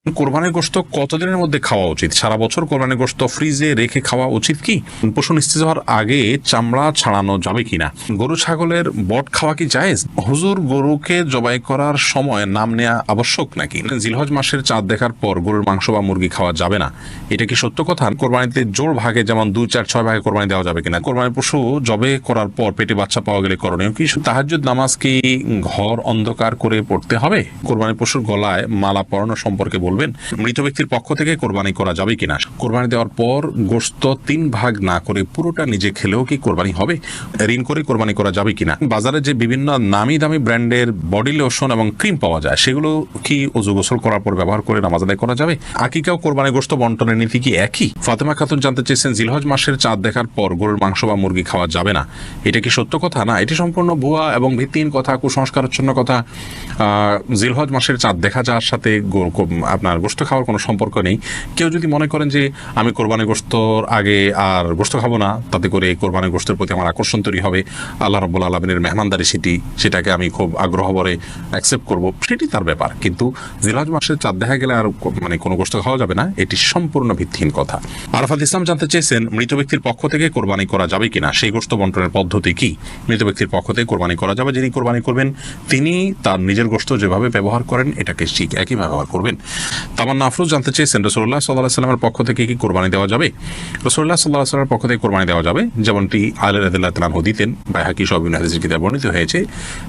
কোরবানির গোশত কতদিনের মধ্যে খাওয়া উচিত? সারা বছর কোরবানির গোশত ফ্রিজে রেখে খাওয়া উচিত কি? পশু নিস্তেজ হওয়ার আগে চামড়া ছাড়ানো যাবে কিনা? গরু ছাগলের বট খাওয়া কি জায়েজ? হুজুর, গরুকে জবাই করার সময় নাম নেওয়া আবশ্যক নাকি? জিলহজ মাসের চাঁদ দেখার পর গরুর মাংস বা মুরগি খাওয়া যাবে না, এটা কি সত্য কথা? কোরবানিতে জোড় ভাগে, যেমন 2, 4, 6 ভাগে কোরবানি দেওয়া যাবে কিনা? কোরবানির পশু জবে করার পর পেটে বাচ্চা পাওয়া গেলে করণীয় কি? তাহাজ্জুদ নামাজ কি ঘর অন্ধকার করে পড়তে হবে? কোরবানির পশুর গলায় মালা পরানো সম্পর্কে বলবেন। মৃত ব্যক্তির পক্ষ থেকে কোরবানি করা যাবে কিনা? কোরবানি দেওয়ার পর গোশত 3 ভাগ না করে পুরোটা নিজে খেলেও কি কোরবানি হবে? ঋণ করে কোরবানি করা যাবে কিনা? বাজারে যে বিভিন্ন নামি দামি ব্র্যান্ডের বডি লোশন এবং ক্রিম পাওয়া যায়, সেগুলো কি ওযু গোসল করার পর ব্যবহার করে নামাজ আদায় করা যাবে? আকিকা ও কোরবানি গোশত বন্টনের নীতি কি একই? ফাতেমা খাতুন জানতে চেয়েছেন, জিলহজ মাসের চাঁদ দেখার পর গরুর মাংস বা মুরগি খাওয়া যাবে না, এটা কি সত্য কথা? না, এটি সম্পূর্ণ ভুয়া এবং ভিত্তিহীন কথা, কুসংস্কারচ্ছন্ন কথা। জিলহজ মাসের চাঁদ দেখা যাওয়ার সাথে আপনার গোশত খাওয়ার কোনো সম্পর্ক নেই। কেউ যদি মনে করেন যে আমি কোরবানি গোশতর আগে আর গোশত খাবো না, তাতে করে কোরবানি গোশতের প্রতি আমার আকর্ষণ তৈরি হবে, আল্লাহ রাব্বুল আলামিনের মেহমানদারি সেটাকে আমি খুব আগ্রহ ভরে অ্যাকসেপ্ট করব, সেটি তার ব্যাপার। কিন্তু জিলহজ মাসের চাঁদ দেখা গেলে আর কোনো গোশত খাওয়া যাবে না, এটি সম্পূর্ণ ভিত্তিহীন কথা। আরাফাত ইসলাম জানতে চেয়েছেন, মৃত ব্যক্তির পক্ষ থেকে কোরবানি করা যাবে কিনা, সেই গোশত বন্টনের পদ্ধতি কি? মৃত ব্যক্তির পক্ষ থেকে কোরবানি করা যাবে। যিনি কোরবানি করবেন তিনি তার নিজের গোশত যেভাবে ব্যবহার করেন এটাকে ঠিক একই ব্যবহার করবেন। তামান্না আফরোজ জানতে চেয়েছেন, রাসূলুল্লাহ সাল্লাল্লাহু আলাইহি ওয়াসাল্লামের পক্ষ থেকে কি কোরবানি দেওয়া যাবে? রাসূলুল্লাহ সাল্লাল্লাহু আলাইহি ওয়াসাল্লামের পক্ষ থেকে কোরবানি দেওয়া যাবে, যেমনটি আলী রাদিয়াল্লাহু তাআলা আনহু দিতেন। বাইহাকী সহ বিভিন্ন হাদিসের কিতাবে বর্ণিত হয়েছে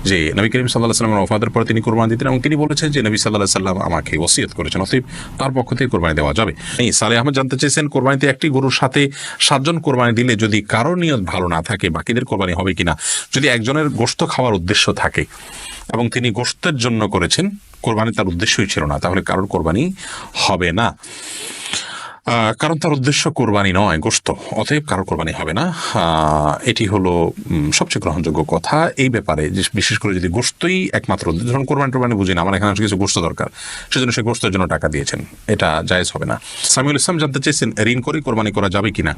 যে নবী করিম সাল্লাল্লাহু আলাইহি ওয়াসাল্লামের ওফাতের পরে তিনি কোরবানি দিতেন এবং তিনি বলেছেন যে নবী সাল্লাল্লাহু আলাইহি ওয়াসাল্লাম আমাকে ওসিয়ত করেছেন, অতএব তার পক্ষ থেকে কোরবানি দেওয়া যাবে। সালেহ আহমেদ জানতে চেয়েছেন, কোরবানিতে একটি গরুর সাথে 7 জন কোরবানি দিলে যদি কারো নিয়ত ভালো না থাকে, বাকিদের কোরবানি হবে কিনা? যদি একজনের গোশত খাওয়ার উদ্দেশ্য থাকে এবং তিনি গোশতের জন্য করেছেন, কোরবানি তার উদ্দেশ্যই ছিল না, তাহলে কারোর কোরবানি হবে না, কারণ তার উদ্দেশ্য কোরবানি নয়, গোশত, অতএব কারো কোরবানি হবে না। এটি হলো সবচেয়ে গ্রহণযোগ্য কথা এই ব্যাপারে, যে বিশেষ করে যদি গোশতই একমাত্র উদ্দেশ্য, যখন কোরবানি বুঝি না, আমার এখানে কিছু গোশত দরকার, সেজন্য সে গোশতের জন্য টাকা দিয়েছেন, এটা জায়েজ হবে না। সামিউল ইসলাম জানতে চেয়েছেন, ঋণ করে কোরবানি করা যাবে কিনা?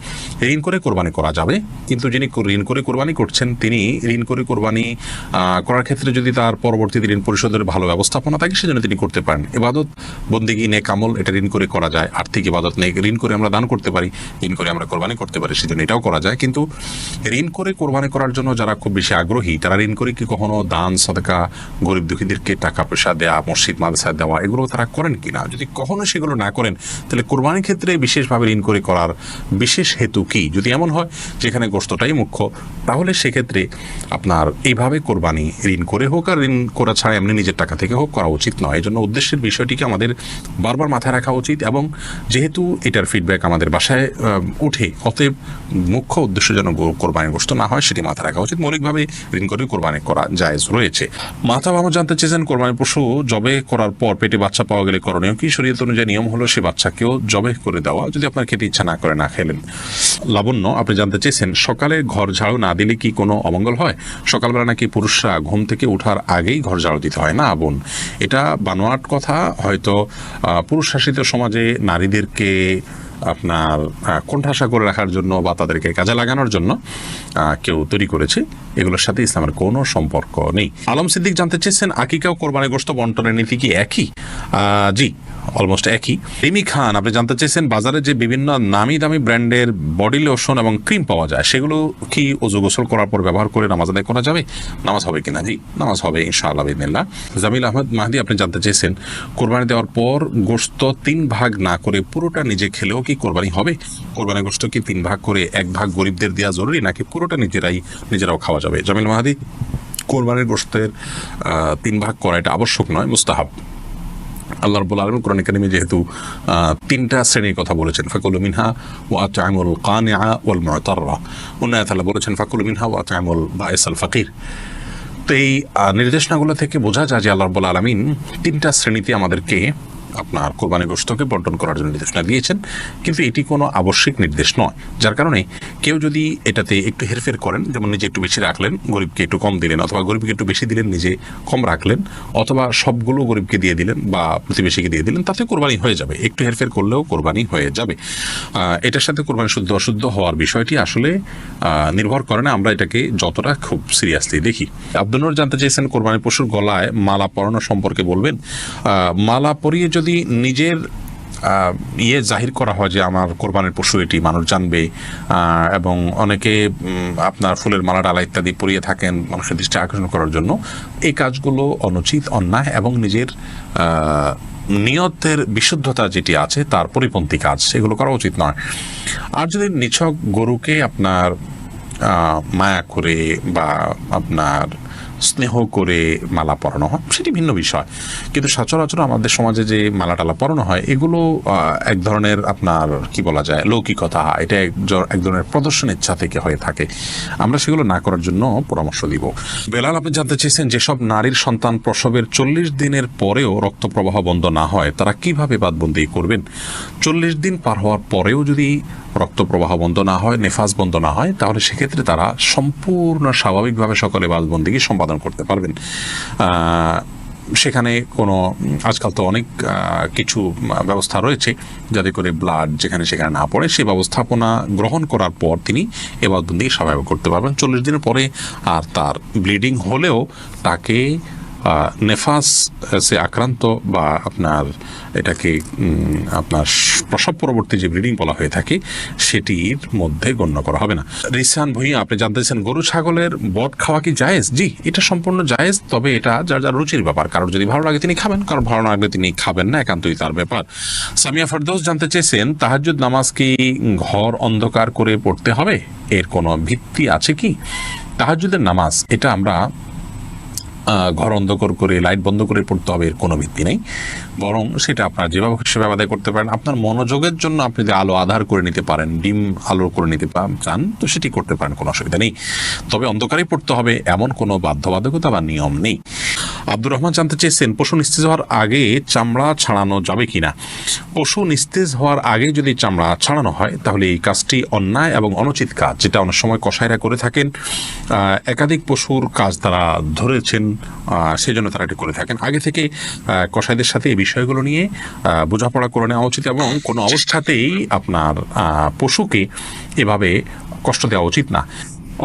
ঋণ করে কোরবানি করা যাবে, কিন্তু যিনি ঋণ করে কোরবানি করছেন তিনি ঋণ করে কোরবানি করার ক্ষেত্রে যদি তার পরবর্তীতে ঋণ পরিশোধের ভালো ব্যবস্থাপনা থাকে, সেজন্য তিনি করতে পারেন। ইবাদত, বন্দেগী, নেক আমল, এটা ঋণ করে করা যায়। আর্থিক ইবাদত নেই, ঋণ করে আমরা দান করতে পারি, ঋণ করে আমরা কোরবানি করতে পারি, সেজন্য এটাও করা যায়। কিন্তু ঋণ করে কোরবানি করার জন্য যারা খুব বেশি আগ্রহী, তারা ঋণ করে কি কখনো দান সদকা, গরিব দুঃখীদেরকে টাকা পয়সা দেওয়া, মসজিদ মাদ্রাসা দেওয়া, এগুলো তারা করেন কিনা? যদি কখনো সেগুলো না করেন, তাহলে কোরবানির ক্ষেত্রে বিশেষভাবে ঋণ করে করার বিশেষ হেতু কি? যদি এমন হয় যেখানে গোশতটাই মুখ্য, তাহলে সেক্ষেত্রে আপনার এইভাবে কোরবানি ঋণ করে হোক আর ঋণ করা ছাড়া এমনি নিজের টাকা থেকে হোক করা উচিত নয়। এই জন্য উদ্দেশ্যের বিষয়টিকে আমাদের বারবার মাথায় রাখা উচিত, এবং যেহেতু এটার ফিডব্যাক আমাদের বাসায় উঠে, অতএব মুখ্য উদ্দেশ্য যেন কোরবানির গোশত না হয় সেটি মাথায় রাখা উচিত। মৌলিকভাবে ঋণ করে কোরবানি করা জায়েজ রয়েছে। মাহতাব আহমদ জানতে চেয়েছেন, কোরবানির পশু জবে করার পর পেটে বাচ্চা পাওয়া গেলে করণীয় কি? শরীয়ত অনুযায়ী নিয়ম হলো সে বাচ্চাকেও জবে করে দেওয়া, যদি আপনার খেতে ইচ্ছা না করে না খেলেন। লাবণ্য আপনি জানতে চেয়েছেন, সকালে ঘর ঝাড়ু না দিলে কি কোনো অমঙ্গল হয়? সকালবেলা নাকি পুরুষরা ঘুম থেকে ওঠার আগেই ঘর ঝাড়ু দিতে হয়। না বোন, এটা বানোয়াট কথা। হয়তো পুরুষ শাসিত সমাজে নারীদেরকে আপনার কোণঠাসা করে রাখার জন্য বা তাদেরকে কাজে লাগানোর জন্য কেউ তৈরি করেছে, এগুলোর সাথে ইসলামের কোনো সম্পর্ক নেই। আলম সিদ্দিক জানতে চেয়েছেন, আকিকা ও কোরবানি গোশত বন্টনের নীতি কি একই? জি, অলমোস্ট একই। রিমি খান আপনি জানতে চেয়েছেন, বাজারে যে বিভিন্ন নামি দামি ব্র্যান্ডের বডি লোশন এবং ক্রিম পাওয়া যায়, সেগুলো কি ওযু গোসল করার পর ব্যবহার করে নামাজ আদায় করা যাবে? নামাজ হবে কিনা? জি, নামাজ হবে ইনশাআল্লাহ বিদিনিল্লাহ। জামিল আহমদ মাহদি আপনি জানতে চেয়েছেন, কোরবানি দেওয়ার পর গোশত 3 ভাগ না করে পুরোটা নিজে খেলেও কি কোরবানি হবে? কোরবানি গোশত কি 3 ভাগ করে 1 ভাগ গরিবদের দেওয়া জরুরি, নাকি পুরোটা নিজেরাও খাওয়া যাবে? জামিল মাহদি, কোরবানির গোশতের 3 ভাগ করা এটা আবশ্যক নয়, মুস্তাহাব। আল্লাহ রাব্বুল আলামিন কোরআন কারীমে যেহেতু 3টা শ্রেণীর কথা বলেছেন, ফাকুলু মিনহা ওয়া আত'আমুল কানিআ ওয়াল মু'তাররা, অন্য আয়াতে আল্লাহ বলেছেন ফাকুলু মিনহা ওয়া আত'আমুল বাঈসাল ফাকির। তো এই নির্দেশনাগুলো থেকে বোঝা যায় যে আল্লাহ রাব্বুল আলামিন 3টা শ্রেণীতে আমাদেরকে আপনার কোরবানি গোশতকে বন্টন করার জন্য নির্দেশনা দিয়েছেন, কিন্তু এটি কোনো আবশ্যিক নির্দেশ নয়। যার কারণে কেউ যদি এটাতে একটু হেরফের করেন, যেমন নিজে একটু বেশি রাখলেন, গরিবকে একটু কম দিলেন, অথবা গরিবকে একটু বেশি দিলেন, নিজে কম রাখলেন, অথবা সবগুলো গরিবকে দিয়ে দিলেন বা প্রতিবেশীকে দিয়ে দিলেন, তাতে কোরবানি হয়ে যাবে। একটু হেরফের করলেও কোরবানি হয়ে যাবে। এটার সাথে কোরবানি শুদ্ধ অশুদ্ধ হওয়ার বিষয়টি আসলে নির্ভর করে না, আমরা এটাকে যতটা খুব সিরিয়াসলি দেখি। আব্দুল নূর জানতে চেয়েছেন, কোরবানি পশুর গলায় মালা পরানো সম্পর্কে বলবেন। মালা পরিয়ে যদি যদি নিজের জাহির করা হয় যে আমার কোরবানির পশু এটি, মানুষ জানবে, এবং অনেকে আপনার ফুলের মালা ডালা ইত্যাদি পরিয়ে থাকেন মানুষের দৃষ্টি আকর্ষণ করার জন্য, এই কাজগুলো অনুচিত, অন্যায় এবং নিজের নিয়তের বিশুদ্ধতা যেটি আছে তার পরিপন্থী কাজ, সেগুলো করা উচিত নয়। আর যদি নিছক গরুকে আপনার মায়া করে বা আপনার স্নেহ করে মালা পরানো হয় সেটি ভিন্ন বিষয়, কিন্তু সচরাচর আমাদের সমাজে যে মালা টালা পরানো হয় এগুলো এক ধরনের আপনার কি বলা যায় লৌকিকতা, এটা এক ধরনের প্রদর্শন ইচ্ছা থেকে হয়ে থাকে। আমরা সেগুলো না করার জন্য পরামর্শ দিব। বেলাল, আপনি জানতে চেয়েছেন যেসব নারীর সন্তান প্রসবের 40 দিনের পরেও রক্ত প্রবাহ বন্ধ না হয় তারা কিভাবে বাদবন্দি করবেন। 40 দিন পার হওয়ার পরেও যদি রক্ত প্রবাহ বন্ধ না হয়, নেফাস বন্ধ না হয়, তাহলে সেক্ষেত্রে তারা সম্পূর্ণ স্বাভাবিকভাবে সকলে বাদবন্দিকে সম্পাদন করতে পারবেন। সেখানে কোনো আজকাল তো অনেক কিছু ব্যবস্থা রয়েছে যাতে করে ব্লাড যেখানে সেখানে না পড়ে, সেই ব্যবস্থাপনা গ্রহণ করার পর তিনি এ বাদবন্দি স্বাভাবিক করতে পারবেন। 40 দিনের পরে আর তার ব্লিডিং হলেও তাকে নেফাস সে আক্রান্ত বা আপনার এটাকে আপনার প্রসব পরবর্তী যে ব্লিডিং বলা হয়ে থাকে সেটির মধ্যে গণ্য করা হবে না। রিসান ভুঁইয়া, আপনি জানতেছেন গরু ছাগলের বট খাওয়া কি জায়েজ? জি, এটা সম্পূর্ণ জায়েজ, তবে এটা যার যার রুচির ব্যাপার। কারোর যদি ভালো লাগে তিনি খাবেন, কারোর ভালো না লাগলে তিনি খাবেন না, একান্তই তার ব্যাপার। সামিয়া ফেরদৌস জানতে চেয়েছেন তাহাজ্জুদ নামাজ কি ঘর অন্ধকার করে পড়তে হবে, এর কোনো ভিত্তি আছে কি? তাহাজ্জুদের নামাজ এটা আমরা ঘর অন্ধকার করে লাইট বন্ধ করে পড়তে হবে এর কোনো ভিত্তি নেই, বরং সেটা আপনার যেভাবে সেভাবে আদায় করতে পারেন। আপনার মনোযোগের জন্য আপনি যদি আলো আধার করে নিতে পারেন, ডিম আলো করে নিতে চান, তো সেটি করতে পারেন, কোনো অসুবিধা নেই। তবে অন্ধকারেই পড়তে হবে এমন কোনো বাধ্যবাধকতা বা নিয়ম নেই। আব্দুর রহমান জানতে চেয়েছেন পশু নিস্তেজ হওয়ার আগে চামড়া ছাড়ানো যাবে কিনা। পশু নিস্তেজ হওয়ার আগে যদি চামড়া ছাড়ানো হয় তাহলে এই কাজটি অন্যায় এবং অনুচিত কাজ, যেটা অনেক সময় কসাইরা করে থাকেন। একাধিক পশুর কাজ তারা ধরেছেন, সেই জন্য তারা এটি করে থাকেন। আগে থেকে কসাইদের সাথে এই বিষয়গুলো নিয়ে বোঝাপড়া করে নেওয়া উচিত এবং কোনো অবস্থাতেই আপনার পশুকে এভাবে কষ্ট দেওয়া উচিত না।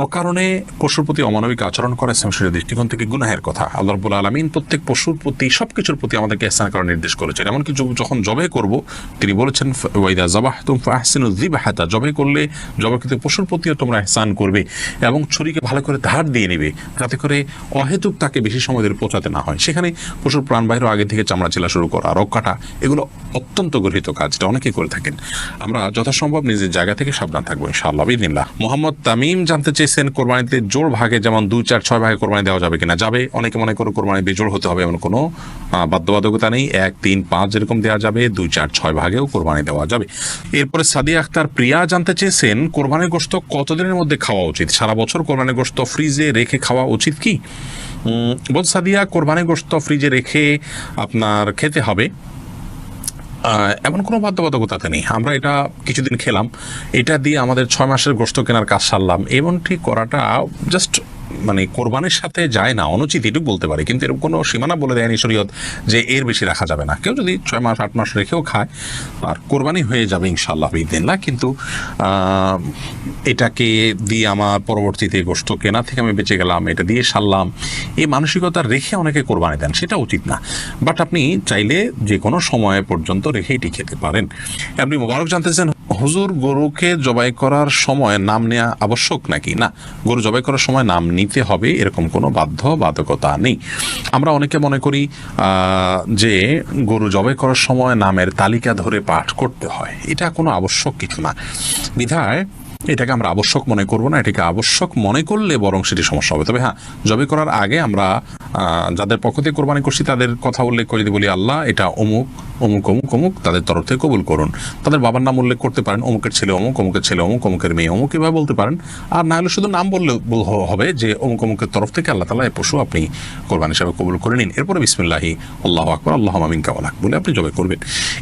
অকারণে পশুর প্রতি অমানবিক আচরণ করা ইসলামের দৃষ্টিকোণ থেকে গুনাহের কথা। আল্লাহ রাব্বুল আলামিন প্রত্যেক পশুর প্রতি সবকিছুর প্রতি আমাদেরকে ইহসান করার নির্দেশ করেছেন। এমনকি যখন জবাই করব তিনি বলেছেন ওয়াইদা যাবাহতুম ফাহসিনুয যিবহাতা, জবাই করলে জবাইকৃত পশুর প্রতিও তোমরা ইহসান করবে এবং ছুরিকে ভালো করে ধার দিয়ে নেবে যাতে করে অহেতুক তাকে বেশি সময় ধরে পৌঁছাতে না হয়। সেখানে পশুর প্রাণ বাহির আগে থেকে চামড়া ছেলা শুরু করা, রোগ কাটা, এগুলো অত্যন্ত গর্হিত কাজ, এটা অনেকেই করে থাকেন। আমরা যথাসম্ভব নিজের জায়গা থেকে সাবধান থাকবো ইনশাআল্লাহ বিদিনিল্লাহ। মোহাম্মদ তামিম জানতে চেয়েছেন কোরবানিতে জোড় ভাগে যেমন 2, 4, 6 ভাগে কোরবানি দেওয়া যাবে কিনা। যাবে। অনেকে মনে করে কোরবানি বেজোড় হতে হবে এমন কোনো বাধ্যবাধকতা নেই। 1, 3, 5 যেরকম দেওয়া যাবে 2, 4, 6 ভাগেও কোরবানি দেওয়া যাবে। এরপরে সাদিয়া আক্তার প্রিয়া জানতে চেয়েছেন কোরবানির গোশত কতদিনের মধ্যে খাওয়া উচিত। সারা বছর কোরবানির গোশত ফ্রিজে রেখে খাওয়া উচিত কি? বল সাদিয়া, কোরবানির গোশত ফ্রিজে রেখে আপনার খেতে হবে এমন কোনো বাধ্যবাধকতা নেই। আমরা এটা কিছুদিন খেলাম, এটা দিয়ে আমাদের 6 মাসের গোশত কেনার কাজ সারলাম, এমনটি করাটা জাস্ট মানে কোরবানির সাথে যায় না, অনুচিত এটুকু বলতে পারি। কিন্তু এরকম কোনো সীমানা বলে দেয়নি শরীয়ত যে এর বেশি রাখা যাবে না। কেউ যদি 6 মাস 8 মাস রেখেও খায় আর কোরবানি হয়ে যাবে ইনশাআল্লাহ বিদিনিল্লাহ। কিন্তু এটাকে দিয়ে আমার পরবর্তীতে গোশত কেনা থেকে আমি বেঁচে গেলাম, এটা দিয়ে সারলাম, এই মানসিকতা রেখে অনেকে কোরবানি দেন, সেটা উচিত না। বাট আপনি চাইলে যে কোনো সময় পর্যন্ত রেখে এটি খেতে পারেন। আপনি মোবারক জানতেছেন হুজুর গরুকে জবাই করার সময় নাম নেওয়া আবশ্যক নাকি? না, গরু জবাই করার সময় নাম নিতে হবে এরকম কোনো বাধ্যবাধকতা নেই। আমরা অনেকে মনে করি যে গরু জবাই করার সময় নামের তালিকা ধরে পাঠ করতে হয়, এটা কোনো আবশ্যক কিছু না। বিধায় এটাকে আমরা আবশ্যক মনে করব না। এটাকে আবশ্যক মনে করলে বরং সেটি সমস্যা হবে। তবে হ্যাঁ, জবাই করার আগে আমরা যাদের পক্ষ থেকে কোরবানি করছি তাদের কথা উল্লেখ করে যদি বলি আল্লাহ এটা অমুক অমুক অমুক অমুক তাদের তরফ থেকে কবুল করুন, তাদের বাবার নাম উল্লেখ করতে পারেন, অমুকের ছেলে অমুক, অমুকের ছেলে অমুক, অমুকের মেয়ে অমুক, এভাবে বলতে পারেন। আর না হলে শুধু নাম বললে হবে যে অমুক অমুকের তরফ থেকে আল্লাহ তাআলা এই পশু আপনি কোরবানি হিসাবে কবুল করে নিন। এরপরে বিসমিল্লাহি আল্লাহু আকবার আল্লাহুম্মা মিনকা ওয়া লাক বলে আপনি জবাই করবেন।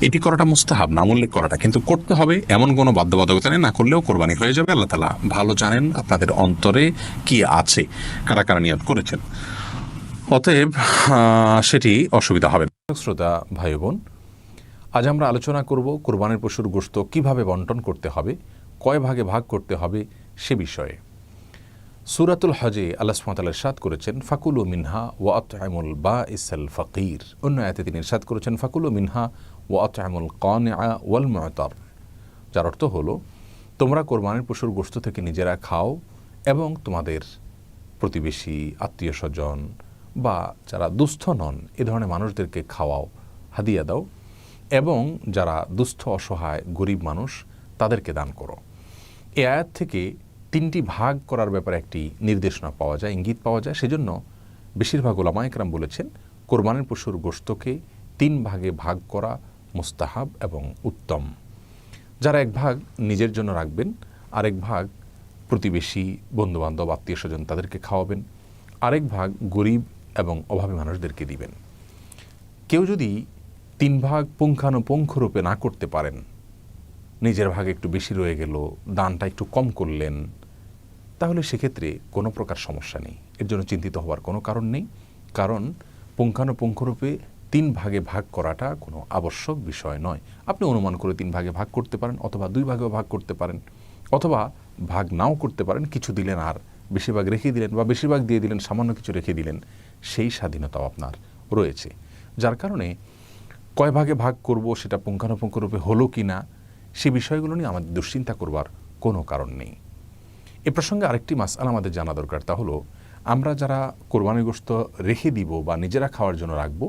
এটি করাটা মুস্তাহাব, নাম উল্লেখ করাটা, কিন্তু করতে হবে এমন কোনো বাধ্যবাধকতা নেই। না করলেও কোরবানি হয়ে যাবে। আল্লাহ তাআলা ভালো জানেন আপনাদের অন্তরে কি আছে, কারা কারা নিয়ত করেছেন, অতএব সেটি অসুবিধা হবে না। শ্রোতা ভাই বোন, আজ আমরা আলোচনা করব কোরবানির পশুর গোশত কিভাবে বন্টন করতে হবে, কয় ভাগে ভাগ করতে হবে সে বিষয়ে। সূরাতুল হজে আল্লাহ সুবহানাহু ওয়া তাআলা ইরশাদ করেছেন ফাকুলু মিনহা ওয়া আত'আমুল বাঈসাল ফাকির। অন্য আয়াতে তিনি ইরশাদ করেছেন ফাকুলু মিনহা ওয়া আত'আমুল কানিআ ওয়াল মু'তার। যার অর্থ হলো তোমরা কোরবানির পশুর গোশত থেকে নিজেরা খাও এবং তোমাদের প্রতিবেশী, আত্মীয় স্বজন বা যারা দুস্থ নন এ ধরনের মানুষদেরকে খাওয়াও, হাদিয়া দাও, এবং যারা দুস্থ, অসহায়, গরিব মানুষ তাদেরকে দান করো। এই আয়াত থেকে তিনটি ভাগ করার ব্যাপারে একটি নির্দেশনা পাওয়া যায়, ইঙ্গিত পাওয়া যায়। সেজন্য বেশিরভাগ উলামায়ে কেরাম বলেছেন কোরবানির পশুর গোশতকে 3 ভাগে ভাগ করা মুস্তাহাব এবং উত্তম। যারা এক ভাগ নিজের জন্য রাখবেন, আরেক ভাগ প্রতিবেশী, বন্ধুবান্ধব, আত্মীয় স্বজন তাদেরকে খাওয়াবেন, আরেক ভাগ গরিব এবং অভাবী মানুষদেরকে দিবেন। কেউ যদি 3 ভাগ পুঙ্খানুপুঙ্খরূপে না করতে পারেন, নিজের ভাগে একটু বেশি রয়ে গেল, দানটা একটু কম করলেন, তাহলে সেক্ষেত্রে কোনো প্রকার সমস্যা নেই, এর জন্য চিন্তিত হওয়ার কোনো কারণ নেই। কারণ পুঙ্খানুপুঙ্খরূপে 3 ভাগে ভাগ করাটা কোনো আবশ্যক বিষয় নয়। আপনি অনুমান করে 3 ভাগে ভাগ করতে পারেন, অথবা 2 ভাগেও ভাগ করতে পারেন, অথবা ভাগ নাও করতে পারেন, কিছু দিলেন আর বেশিরভাগ রেখে দিলেন, বা বেশিরভাগ দিয়ে দিলেন সামান্য কিছু রেখে দিলেন, সেই স্বাধীনতাও আপনার রয়েছে। যার কারণে কয় ভাগে ভাগ করব সেটা পুঙ্খানুপুঙ্খরূপে হলো কি না সে বিষয়গুলো নিয়ে আমাদের দুশ্চিন্তা করবার কোনো কারণ নেই। এ প্রসঙ্গে আরেকটি মাসআলা আমাদের জানা দরকার, তা হলো আমরা যারা কোরবানির গোশত রেখে দিব বা নিজেরা খাওয়ার জন্য রাখব,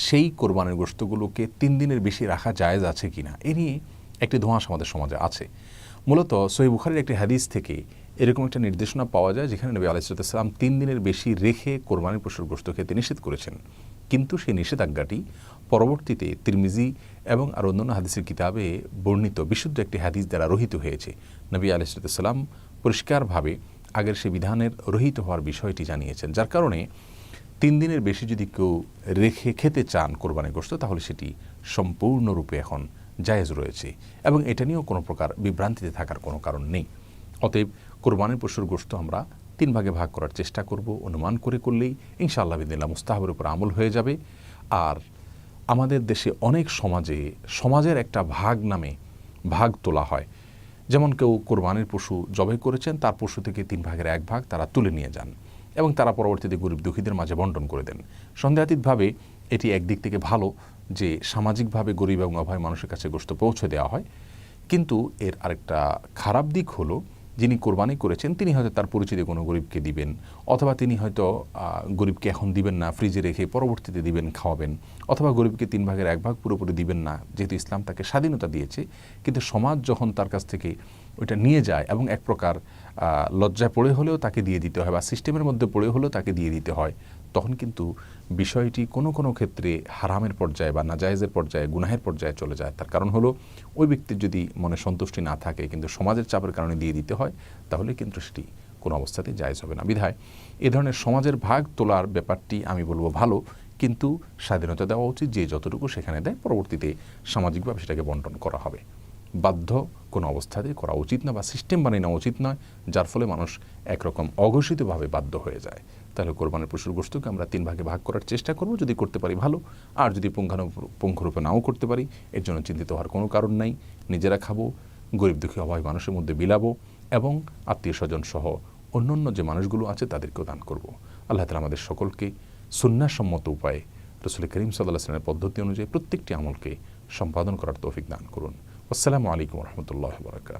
সেই কোরবানির গোশতগুলোকে 3 দিনের বেশি রাখা জায়েজ আছে কিনা এ নিয়ে একটি ধোঁয়াশা আমাদের সমাজে আছে। মূলত সহিহ বুখারীর একটি হাদিস থেকে এরকম একটা নির্দেশনা পাওয়া যায় যেখানে নবী আলাইহিস সালাম 3 দিনের বেশি রেখে কোরবানির পশুর গোশত খেতে নিষেধ করেছেন। কিন্তু সেই নিষেধাজ্ঞাটি পরবর্তীতে তিরমিজি এবং আর অন্যান্য হাদিসের কিতাবে বর্ণিত বিশুদ্ধ একটি হাদিস দ্বারা রহিত হয়েছে। নবী আলাইহিস সালাম পরিষ্কারভাবে আগের সে বিধানের রহিত হওয়ার বিষয়টি জানিয়েছেন। যার কারণে 3 দিনের বেশি যদি কেউ রেখে খেতে চান কোরবানির গোশত, তাহলে সেটি সম্পূর্ণরূপে এখন জায়েজ রয়েছে এবং এটা নিয়েও কোনো প্রকার বিভ্রান্তিতে থাকার কোনো কারণ নেই। অতএব কোরবানির পশুর গোশত আমরা 3 ভাগে ভাগ করার চেষ্টা করব, অনুমান করে করলেই ইনশাআল্লাহ বিদিনিল্লাহ মুস্তাহাবের উপর আমল হয়ে যাবে। আর আমাদের দেশে অনেক সমাজের একটা ভাগ নামে ভাগ তোলা হয়। যেমন কেউ কোরবানির পশু জবাই করেছেন, তার পশু থেকে 3 ভাগের 1 ভাগ তারা তুলে নিয়ে যান এবং তারা পরবর্তীতে গরিব দুঃখীদের মাঝে বন্টন করে দেন। সন্দেহাতীতভাবে এটি একদিক থেকে ভালো যে সামাজিকভাবে গরিব এবং অভাবী মানুষের কাছে গোশত পৌঁছে দেওয়া হয়, কিন্তু এর আরেকটা খারাপ দিক হলো যিনি কোরবানি করেছেন তিনি হয়তো তার পরিচিত কোনো গরিবকে দিবেন, অথবা তিনি হয়তো গরিবকে এখন দিবেন না, ফ্রিজে রেখে পরবর্তীতে দিবেন, খাওয়াবেন, অথবা গরিবকে 3 ভাগের 1 ভাগ পুরোপুরি দিবেন না, যেহেতু ইসলাম তাকে স্বাধীনতা দিয়েছে। কিন্তু সমাজ যখন তার কাছ থেকে ওইটা নিয়ে যায় এবং এক প্রকার লজ্জায় পড়ে হলেও তাকে দিয়ে দিতে হয় বা সিস্টেমের মধ্যে পড়ে হলেও তাকে দিয়ে দিতে হয়, তখন কিন্তু বিষয়টি কোনো কোনো ক্ষেত্রে হারামের পর্যায়ে বা নাজায়েজের পর্যায়ে, গুনাহের পর্যায়ে চলে যায়। তার কারণ হলো ওই ব্যক্তির যদি মনে সন্তুষ্টি না থাকে কিন্তু সমাজের চাপের কারণে দিয়ে দিতে হয়, তাহলে কিন্তু সেটি কোনো অবস্থাতেই জায়েজ হবে না। বিধায় এ ধরনের সমাজের ভাগ তোলার ব্যাপারটি আমি বলবো ভালো, কিন্তু স্বাধীনতা দেওয়া উচিত, যে যতটুকু সেখানে দেয় পরবর্তীতে সামাজিকভাবে সেটাকে বন্টন করা হবে। বাধ্য কোনো অবস্থাতেই করা উচিত না বা সিস্টেম বানিয়ে নেওয়া উচিত নয়, যার ফলে মানুষ একরকম অঘোষিতভাবে বাধ্য হয়ে যায়। তাহলে কোরবানির পশুর গোশতকে আমরা 3 ভাগে ভাগ করার চেষ্টা করব, যদি করতে পারি ভালো, আর যদি পুঙ্খানুপুঙ্খরূপে নাও করতে পারি এর জন্য চিন্তিত হওয়ার কোনো কারণ নাই। নিজেরা খাবো, গরিব দুঃখী অভাবী মানুষের মধ্যে বিলাবো এবং আত্মীয় স্বজন সহ অন্যান্য যে মানুষগুলো আছে তাদেরকেও দান করব। আল্লাহ তাআলা আমাদের সকলকে সুন্নাহসম্মত উপায়ে রাসূল করিম সাল্লাল্লাহু আলাইহি ওয়াসাল্লামের পদ্ধতি অনুযায়ী প্রত্যেকটি আমলকে সম্পাদন করার তৌফিক দান করুন। আসসালামু আলাইকুম ওয়া রাহমাতুল্লাহি ওয়া বারাকাতুহু।